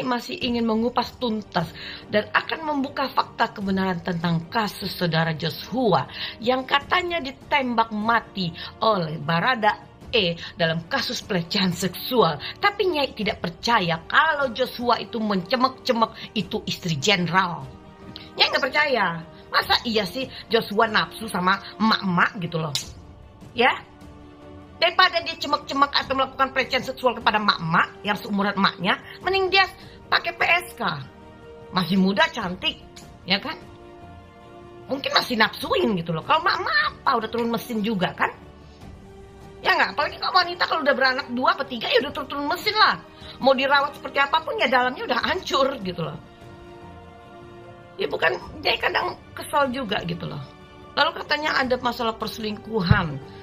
Masih ingin mengupas tuntas dan akan membuka fakta kebenaran tentang kasus saudara Joshua yang katanya ditembak mati oleh Baradae dalam kasus pelecehan seksual. Tapi Nyai tidak percaya kalau Joshua itu mencemek-cemek itu istri jenderal. Nyai nggak percaya. Masa iya sih Joshua nafsu sama emak-emak gitu loh. Ya? Daripada dia cemek-cemek atau melakukan pelecehan seksual kepada emak-emak yang seumuran emaknya, mending dia pakai PSK. Masih muda, cantik, ya kan? Mungkin masih nafsuin gitu loh. Kalau emak-emak apa, udah turun mesin juga kan? Ya nggak? Apalagi kalau wanita kalau udah beranak 2 atau 3 ya udah turun mesin lah. Mau dirawat seperti apapun ya dalamnya udah hancur gitu loh. Ya bukan, jadi kadang kesal juga gitu loh. Lalu katanya ada masalah perselingkuhan.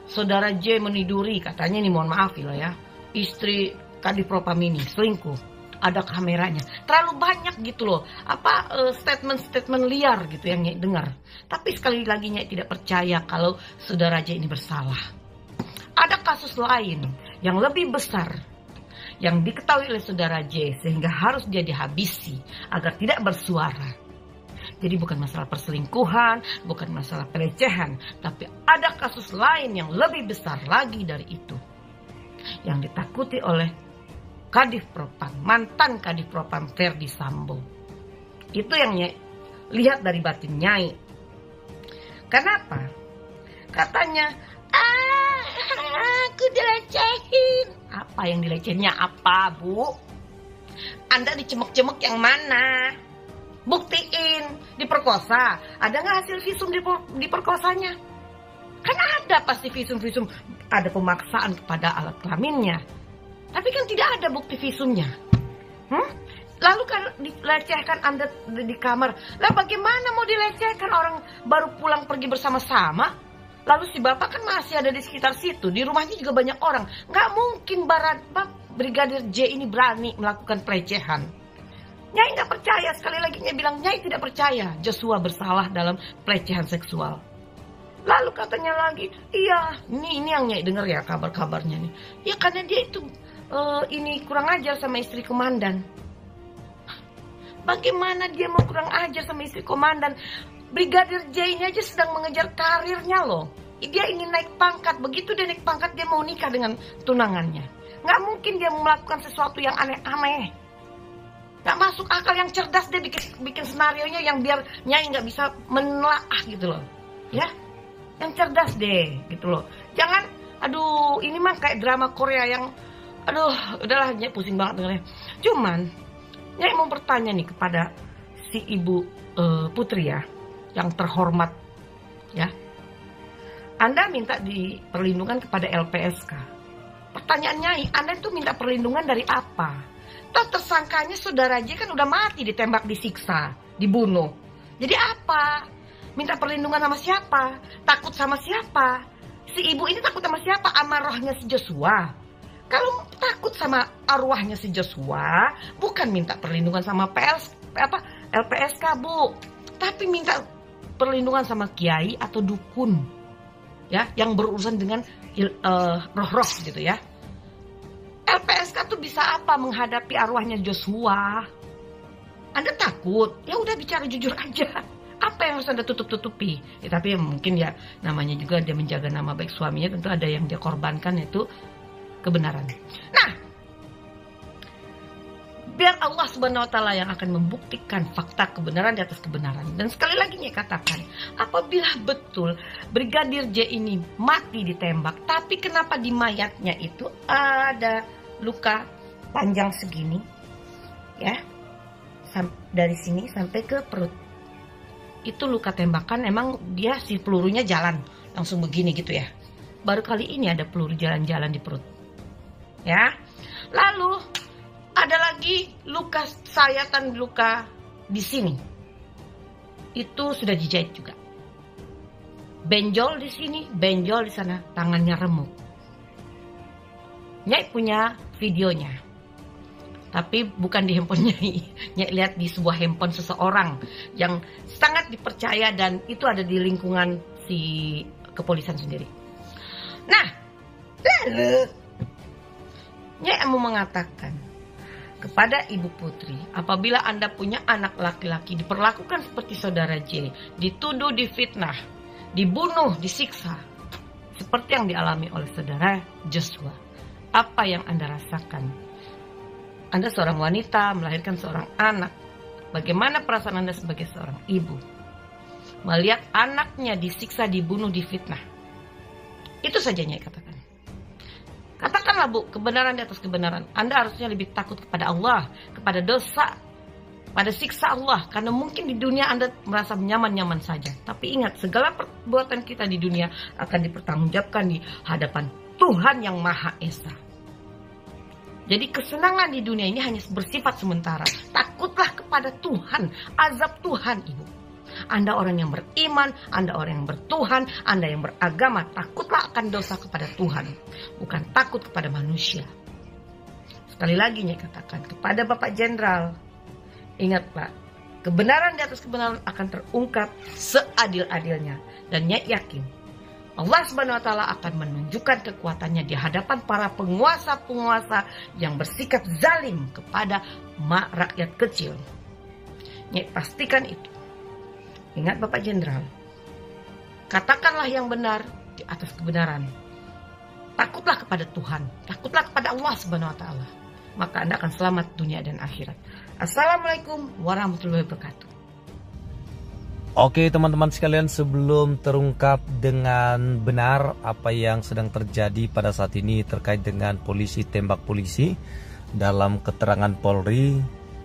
Saudara J meniduri, katanya ini mohon maaf ya, istri Kadif Propam ini selingkuh, ada kameranya. Terlalu banyak gitu loh, statement-statement liar gitu yang Nyai dengar. Tapi sekali lagi Nyai tidak percaya kalau saudara J ini bersalah. Ada kasus lain yang lebih besar yang diketahui oleh saudara J sehingga harus dia dihabisi agar tidak bersuara. Jadi bukan masalah perselingkuhan, bukan masalah pelecehan, tapi ada kasus lain yang lebih besar lagi dari itu. Yang ditakuti oleh Kadif Propam, mantan Kadif Propam Ferdi Sambo. Itu yang Nyai lihat dari batin Nyai. Kenapa? Katanya, aku dilecehin. Apa yang dilecehinnya apa, Bu? Anda dicemek-cemek yang mana? Buktiin, diperkosa. Ada nggak hasil visum diperkosanya? Kan ada pasti visum-visum, ada pemaksaan kepada alat kelaminnya. Tapi kan tidak ada bukti visumnya. Lalu kan dilecehkan Anda di kamar. Lah bagaimana mau dilecehkan, orang baru pulang pergi bersama-sama? Lalu si bapak kan masih ada di sekitar situ. Di rumahnya juga banyak orang. Nggak mungkin Brigadir J ini berani melakukan pelecehan. Nyai nggak percaya, sekali lagi Nyai bilang Nyai tidak percaya Joshua bersalah dalam pelecehan seksual. Lalu katanya lagi, iya, ini yang Nyai dengar ya kabar-kabarnya nih. Ya karena dia itu ini kurang ajar sama istri komandan. Bagaimana dia mau kurang ajar sama istri komandan? Brigadir J-nya aja sedang mengejar karirnya loh. Dia ingin naik pangkat, begitu dia naik pangkat dia mau nikah dengan tunangannya. Nggak mungkin dia melakukan sesuatu yang aneh-aneh. Gak masuk akal, yang cerdas dia bikin senarionya yang biar Nyai nggak bisa menelaah gitu loh, ya, yang cerdas deh gitu loh. Jangan, aduh ini mah kayak drama Korea yang, aduh udahlah Nyai pusing banget dengarnya. Cuman Nyai mau bertanya nih kepada si Ibu Putri ya, yang terhormat ya. Anda minta perlindungan kepada LPSK. Pertanyaan Nyai, Anda itu minta perlindungan dari apa? Toh tersangkanya saudara J kan udah mati, ditembak, disiksa, dibunuh. Jadi apa? Minta perlindungan sama siapa? Takut sama siapa? Si ibu ini takut sama siapa? Sama rohnya si Joshua. Kalau takut sama arwahnya si Joshua, bukan minta perlindungan sama LPSK, Bu. Tapi minta perlindungan sama kiai atau dukun. Ya, yang berurusan dengan roh-roh gitu ya. LPSK tuh bisa apa menghadapi arwahnya Joshua? Anda takut? Ya udah bicara jujur aja. Apa yang harus Anda tutup-tutupi? Ya, tapi mungkin ya namanya juga dia menjaga nama baik suaminya, tentu ada yang dia korbankan, yaitu kebenaran. Nah, biar Allah Subhanahu wa Ta'ala yang akan membuktikan fakta kebenaran di atas kebenaran. Dan sekali lagi Nyai katakan, apabila betul Brigadir J ini mati ditembak, tapi kenapa di mayatnya itu ada luka panjang segini, ya, dari sini sampai ke perut. Itu luka tembakan, emang dia si pelurunya jalan langsung begini gitu ya. Baru kali ini ada peluru jalan-jalan di perut, ya. Lalu ada lagi luka sayatan, luka di sini. Itu sudah dijahit juga. Benjol di sini, benjol di sana, tangannya remuk. Nyai punya videonya, tapi bukan di handphone Nyai. Nyai lihat di sebuah handphone seseorang yang sangat dipercaya dan itu ada di lingkungan si kepolisian sendiri. Nah, lalu Nyai mau mengatakan, kepada Ibu Putri, apabila Anda punya anak laki-laki diperlakukan seperti saudara J, dituduh, difitnah, dibunuh, disiksa, seperti yang dialami oleh saudara Joshua, apa yang Anda rasakan? Anda seorang wanita melahirkan seorang anak. Bagaimana perasaan Anda sebagai seorang ibu melihat anaknya disiksa, dibunuh, difitnah? Itu saja Nyai katakan. Katakanlah Bu, kebenaran di atas kebenaran. Anda harusnya lebih takut kepada Allah, kepada dosa, pada siksa Allah. Karena mungkin di dunia Anda merasa nyaman-nyaman saja. Tapi ingat, segala perbuatan kita di dunia akan dipertanggungjawabkan di hadapan Tuhan yang Maha Esa. Jadi kesenangan di dunia ini hanya bersifat sementara. Takutlah kepada Tuhan, azab Tuhan Ibu. Anda orang yang beriman, Anda orang yang bertuhan, Anda yang beragama, takutlah akan dosa kepada Tuhan, bukan takut kepada manusia. Sekali lagi Nyai katakan kepada Bapak Jenderal, ingatlah, kebenaran di atas kebenaran akan terungkap seadil-adilnya. Dan Nyai yakin Allah Subhanahu wa Ta'ala akan menunjukkan kekuatannya di hadapan para penguasa-penguasa yang bersikap zalim kepada rakyat kecil. Nyai pastikan itu. Ingat Bapak Jenderal, katakanlah yang benar di atas kebenaran. Takutlah kepada Tuhan, takutlah kepada Allah Subhanahu wa Ta'ala. Maka Anda akan selamat dunia dan akhirat. Assalamualaikum warahmatullahi wabarakatuh. Oke teman-teman sekalian, sebelum terungkap dengan benar apa yang sedang terjadi pada saat ini terkait dengan polisi tembak polisi dalam keterangan Polri,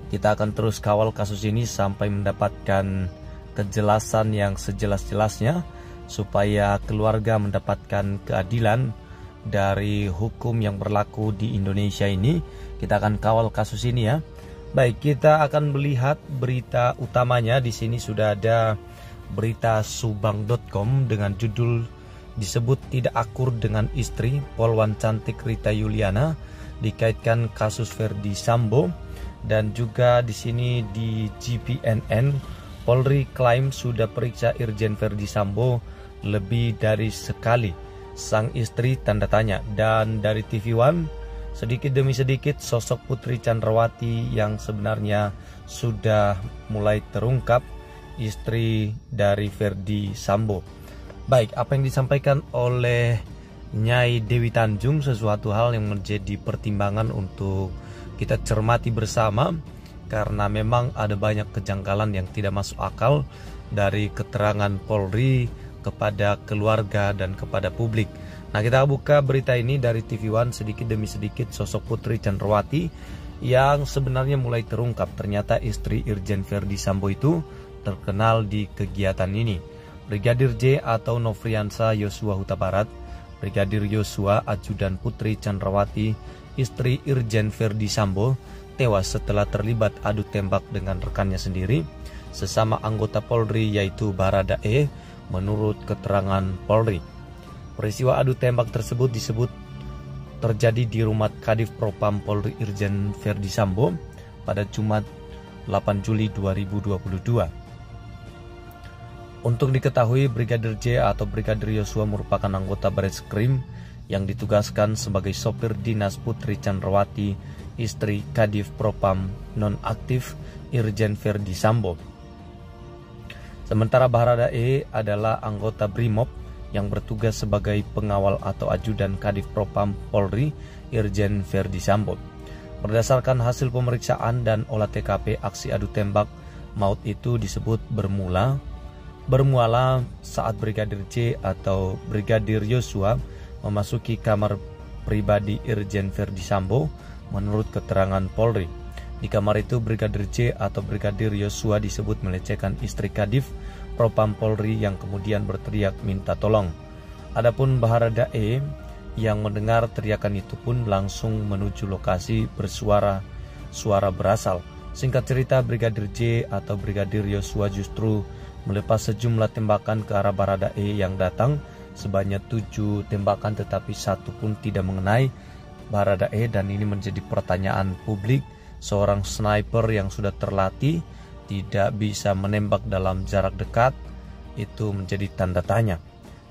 kita akan terus kawal kasus ini sampai mendapatkan kejelasan yang sejelas-jelasnya supaya keluarga mendapatkan keadilan dari hukum yang berlaku di Indonesia ini. Kita akan kawal kasus ini ya. Baik, kita akan melihat berita utamanya. Di sini sudah ada berita subang.com dengan judul disebut tidak akur dengan istri, polwan cantik Rita Yuliana dikaitkan kasus Verdi Sambo. Dan juga di sini di GPNN, Polri klaim sudah periksa Irjen Verdi Sambo lebih dari sekali. Sang istri tanda tanya. Dan dari TV One, sedikit demi sedikit sosok Putri Chandrawati yang sebenarnya sudah mulai terungkap, istri dari Verdi Sambo. Baik, apa yang disampaikan oleh Nyai Dewi Tanjung sesuatu hal yang menjadi pertimbangan untuk kita cermati bersama. Karena memang ada banyak kejanggalan yang tidak masuk akal dari keterangan Polri kepada keluarga dan kepada publik. Nah, kita buka berita ini dari TV One. Sedikit demi sedikit sosok Putri Chandrawati yang sebenarnya mulai terungkap. Ternyata istri Irjen Verdi Sambo itu terkenal di kegiatan ini. Brigadir J atau Nofriansah Yosua Huta Barat, Brigadir Yosua ajudan Putri Chandrawati, istri Irjen Verdi Sambo, tewas setelah terlibat adu tembak dengan rekannya sendiri sesama anggota Polri yaitu Baradae menurut keterangan Polri. Peristiwa adu tembak tersebut disebut terjadi di rumah Kadif Propam Polri Irjen Verdi Sambo pada Jumat 8 Juli 2022. Untuk diketahui, Brigadir J atau Brigadir Yosua merupakan anggota Bareskrim yang ditugaskan sebagai sopir dinas Putri Chandrawati, istri Kadif Propam nonaktif Irjen Verdi Sambo. Sementara Baradae adalah anggota Brimob yang bertugas sebagai pengawal atau ajudan Kadif Propam Polri Irjen Verdi Sambo. Berdasarkan hasil pemeriksaan dan olah TKP aksi adu tembak maut itu disebut bermula saat Brigadir J atau Brigadir Yosua memasuki kamar pribadi Irjen Verdi Sambo. Menurut keterangan Polri, di kamar itu Brigadir J atau Brigadir Yosua disebut melecehkan istri Kadif Propam Polri yang kemudian berteriak minta tolong. Adapun Baradae yang mendengar teriakan itu pun langsung menuju lokasi suara berasal. Singkat cerita, Brigadir J atau Brigadir Yosua justru melepas sejumlah tembakan ke arah Baradae yang datang sebanyak 7 tembakan, tetapi satu pun tidak mengenai Baradae. Dan ini menjadi pertanyaan publik, seorang sniper yang sudah terlatih tidak bisa menembak dalam jarak dekat, itu menjadi tanda tanya.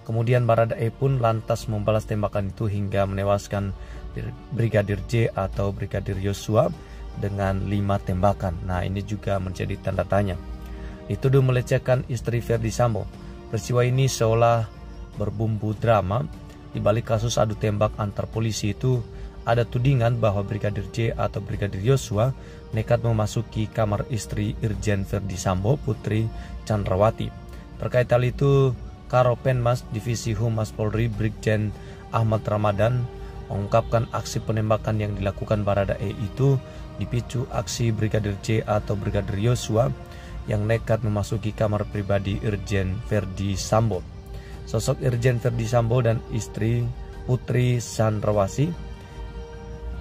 Kemudian Baradae pun lantas membalas tembakan itu hingga menewaskan Brigadir J atau Brigadir Yosua dengan 5 tembakan. Nah, ini juga menjadi tanda tanya. Dituduh melecehkan istri Verdi Sambo. Peristiwa ini seolah berbumbu drama. Di balik kasus adu tembak antar polisi itu ada tudingan bahwa Brigadir J atau Brigadir Yosua nekat memasuki kamar istri Irjen Verdi Sambo, Putri Chandrawati. Terkait hal itu, Karopenmas Divisi Humas Polri Brigjen Ahmad Ramadan mengungkapkan aksi penembakan yang dilakukan Baradae itu dipicu aksi Brigadir J atau Brigadir Yosua yang nekat memasuki kamar pribadi Irjen Verdi Sambo. Sosok Irjen Verdi Sambo dan istri Putri Chandrawati.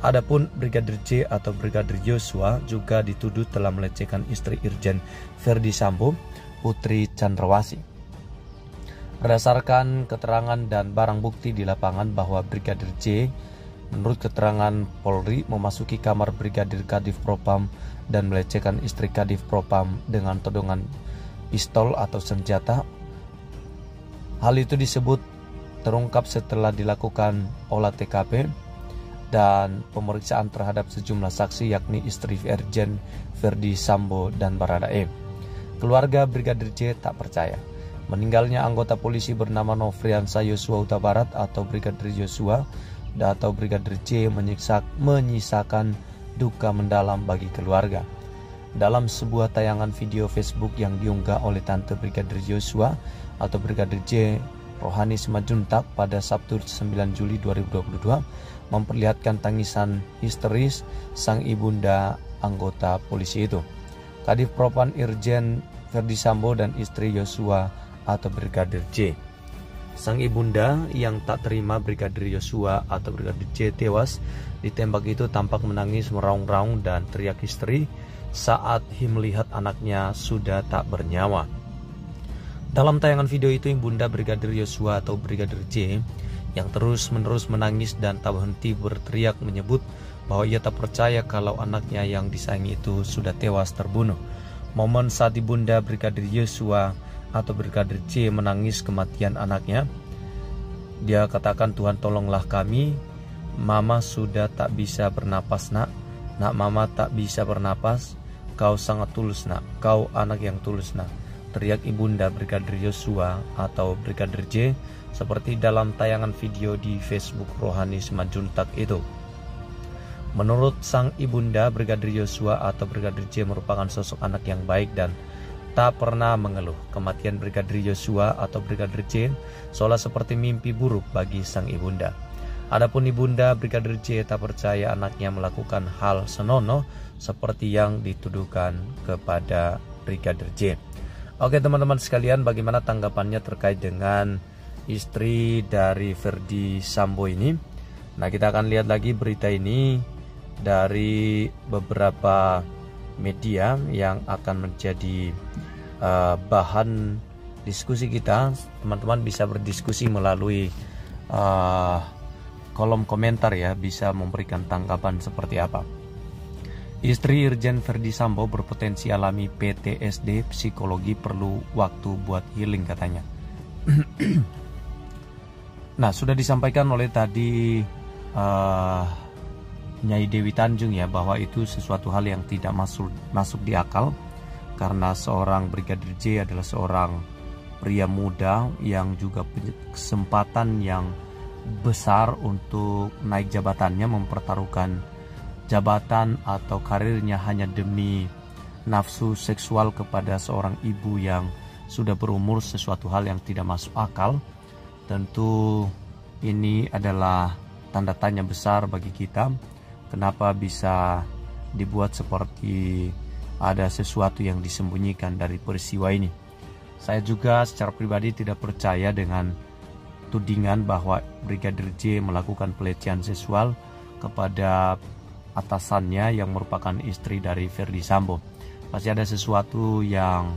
Adapun Brigadir J atau Brigadir Yosua juga dituduh telah melecehkan istri Irjen Verdi Sambo, Putri Chandrawati. Berdasarkan keterangan dan barang bukti di lapangan bahwa Brigadir J menurut keterangan Polri memasuki kamar Brigadir Kadif Propam dan melecehkan istri Kadif Propam dengan todongan pistol atau senjata. Hal itu disebut terungkap setelah dilakukan olah TKP dan pemeriksaan terhadap sejumlah saksi yakni istri Irjen Verdi Sambo dan Baradae. Keluarga Brigadir J tak percaya meninggalnya anggota polisi bernama Nofriansa Yosua Huta Barat atau Brigadir Yosua atau Brigadir J menyisakan duka mendalam bagi keluarga. Dalam sebuah tayangan video Facebook yang diunggah oleh tante Brigadir Yosua atau Brigadir J, Rohani Simanjuntak pada Sabtu 9 Juli 2022 memperlihatkan tangisan histeris sang ibunda anggota polisi itu. Kadif Propam Irjen Verdi Sambo dan istri Yosua atau Brigadir J. Sang ibunda yang tak terima Brigadir Yosua atau Brigadir J tewas ditembak itu tampak menangis meraung-raung dan teriak histeri saat melihat anaknya sudah tak bernyawa. Dalam tayangan video itu, ibunda Brigadir Yosua atau Brigadir J yang terus-menerus menangis dan tak berhenti berteriak menyebut bahwa ia tak percaya kalau anaknya yang disayangi itu sudah tewas terbunuh. Momen saat ibunda Brigadir Yosua atau Brigadir J menangis kematian anaknya, dia katakan, "Tuhan tolonglah kami, mama sudah tak bisa bernapas nak mama tak bisa bernapas, kau sangat tulus nak, kau anak yang tulus nak," teriak ibunda Brigadir Yosua atau Brigadir J seperti dalam tayangan video di Facebook Rohani Simanjuntak itu. Menurut sang ibunda, Brigadir Yosua atau Brigadir J merupakan sosok anak yang baik dan tak pernah mengeluh. Kematian Brigadir Yosua atau Brigadir J seolah seperti mimpi buruk bagi sang ibunda. Adapun ibunda Brigadir J tak percaya anaknya melakukan hal senonoh seperti yang dituduhkan kepada Brigadir J. Oke teman-teman sekalian, bagaimana tanggapannya terkait dengan istri dari Verdi Sambo ini? Nah, kita akan lihat lagi berita ini dari beberapa media yang akan menjadi bahan diskusi kita. Teman-teman bisa berdiskusi melalui kolom komentar ya, bisa memberikan tanggapan seperti apa. Istri Irjen Verdi Sambo berpotensi alami PTSD, psikologi perlu waktu buat healing katanya. Nah, sudah disampaikan oleh tadi Nyai Dewi Tanjung ya, bahwa itu sesuatu hal yang tidak masuk di akal, karena seorang Brigadir J adalah seorang pria muda yang juga punya kesempatan yang besar untuk naik jabatannya, mempertaruhkan jabatan atau karirnya hanya demi nafsu seksual kepada seorang ibu yang sudah berumur, sesuatu hal yang tidak masuk akal. Tentu ini adalah tanda tanya besar bagi kita. Kenapa bisa dibuat seperti ada sesuatu yang disembunyikan dari peristiwa ini? Saya juga secara pribadi tidak percaya dengan tudingan bahwa Brigadir J melakukan pelecehan seksual kepada atasannya yang merupakan istri dari Verdi Sambo. Pasti ada sesuatu yang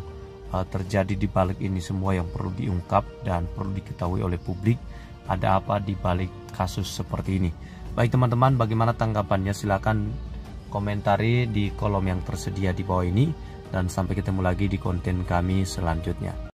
terjadi di balik ini semua yang perlu diungkap dan perlu diketahui oleh publik. Ada apa di balik kasus seperti ini? Baik teman-teman, bagaimana tanggapannya? Silakan komentari di kolom yang tersedia di bawah ini, dan sampai ketemu lagi di konten kami selanjutnya.